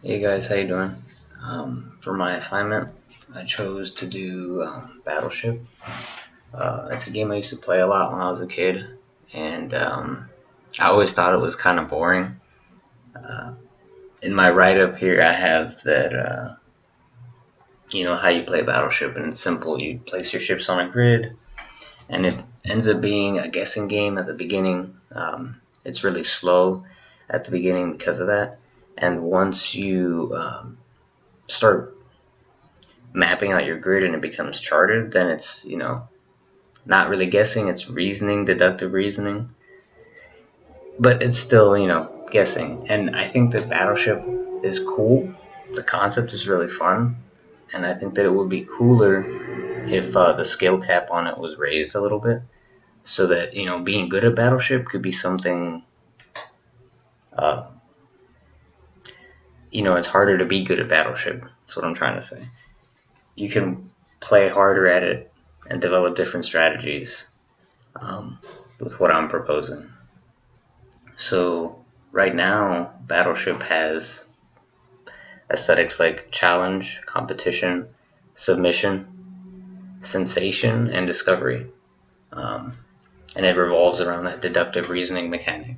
Hey guys, how you doing? For my assignment, I chose to do Battleship. It's a game I used to play a lot when I was a kid, and I always thought it was kind of boring. Uh, in my write-up here, I have that you know how you play Battleship, and it's simple. You place your ships on a grid, and it ends up being a guessing game at the beginning. It's really slow at the beginning because of that, and once you start mapping out your grid and it becomes charted, then it's, not really guessing, it's reasoning, deductive reasoning. But it's still, guessing. And I think that Battleship is cool. The concept is really fun. And I think that it would be cooler if the skill cap on it was raised a little bit. So that, being good at Battleship could be something, uh, it's harder to be good at Battleship. That's what I'm trying to say. You can play harder at it and develop different strategies with what I'm proposing. So right now, Battleship has aesthetics like challenge, competition, submission, sensation, and discovery. Um, and it revolves around that deductive reasoning mechanic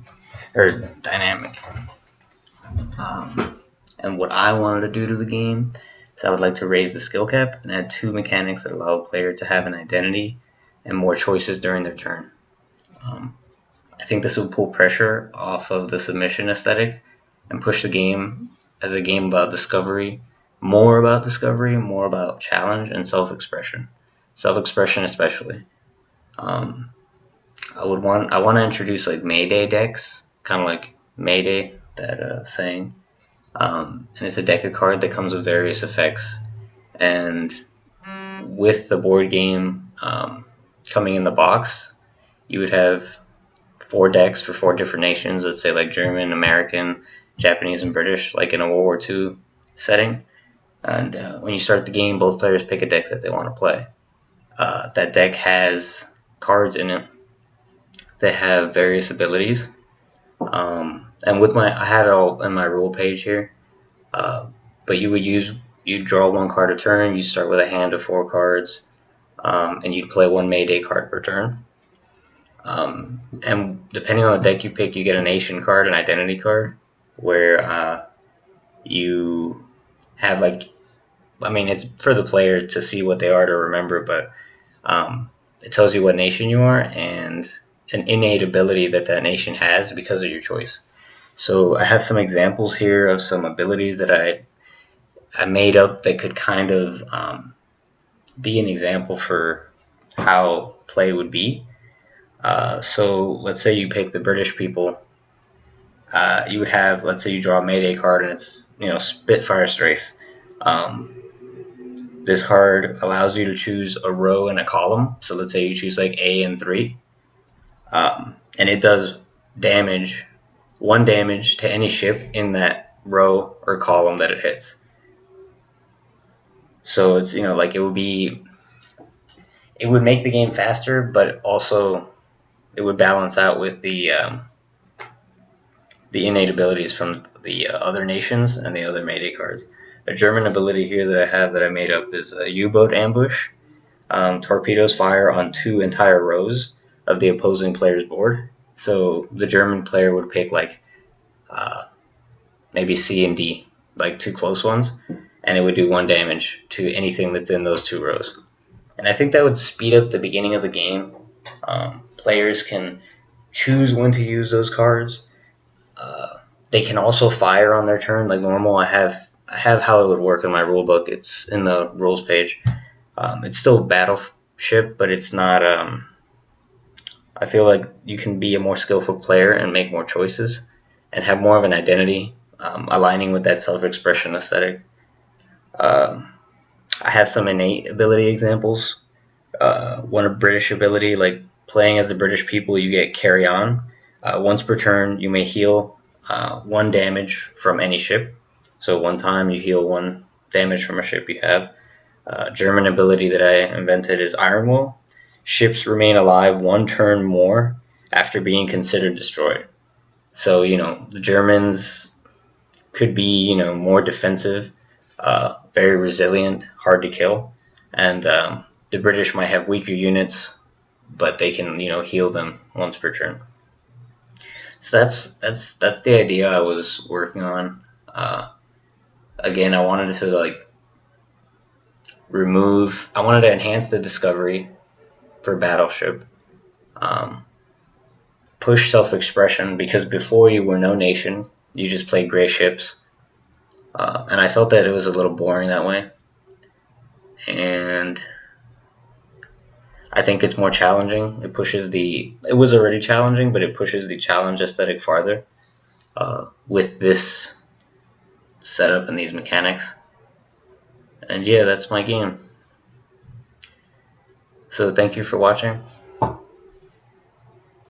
or dynamic. And what I wanted to do to the game is I would like to raise the skill cap and add two mechanics that allow a player to have an identity and more choices during their turn. Um, I think this would pull pressure off of the submission aesthetic and push the game as a game about discovery, more about challenge and self-expression. Self-expression especially. Um, I want to introduce like Mayday decks, kind of like Mayday, that saying. And it's a deck of cards that comes with various effects. And with the board game coming in the box, you would have four decks for four different nations. Let's say like German, American, Japanese, and British, like in a World War II setting. And when you start the game, both players pick a deck that they want to play. That deck has cards in it that have various abilities. And I have it all in my rule page here. But you draw one card a turn. You start with a hand of four cards, and you play one Mayday card per turn. And depending on the deck you pick, you get a nation card, an identity card, where you have it's for the player to see what they are to remember, but it tells you what nation you are and an innate ability that nation has because of your choice. So I have some examples here of some abilities that I made up that could kind of be an example for how play would be. So let's say you pick the British people. You would have, let's say you draw a Mayday card and it's, Spitfire Strafe. This card allows you to choose a row and a column. So let's say you choose like A and 3. And it does one damage to any ship in that row or column that it hits. So it's, it would make the game faster, but also it would balance out with the innate abilities from the other nations and the other Mayday cards. A German ability here that I have that I made up is a U-boat ambush. Torpedoes fire on two entire rows of the opposing player's board. So the German player would pick maybe C and D, like two close ones, and it would do one damage to anything that's in those two rows. And I think that would speed up the beginning of the game. Players can choose when to use those cards. They can also fire on their turn like normal. I have how it would work in my rule book. It's in the rules page. It's still Battleship, but it's not. I feel like you can be a more skillful player and make more choices and have more of an identity, aligning with that self-expression aesthetic. I have some innate ability examples. One a British ability, like playing as the British people, you get carry on. Once per turn, you may heal one damage from any ship. So one time you heal one damage from a ship you have. German ability that I invented is Iron Will. Ships remain alive one turn more after being considered destroyed. So, the Germans could be, more defensive, very resilient, hard to kill, and the British might have weaker units, but they can, heal them once per turn. So that's the idea I was working on. Again, I wanted to I wanted to enhance the discovery for Battleship. Push self-expression, because before you were no nation, you just played gray ships, and I felt that it was a little boring that way. And I think it's more challenging. It was already challenging, but it pushes the challenge aesthetic farther with this setup and these mechanics. And yeah, that's my game. So thank you for watching.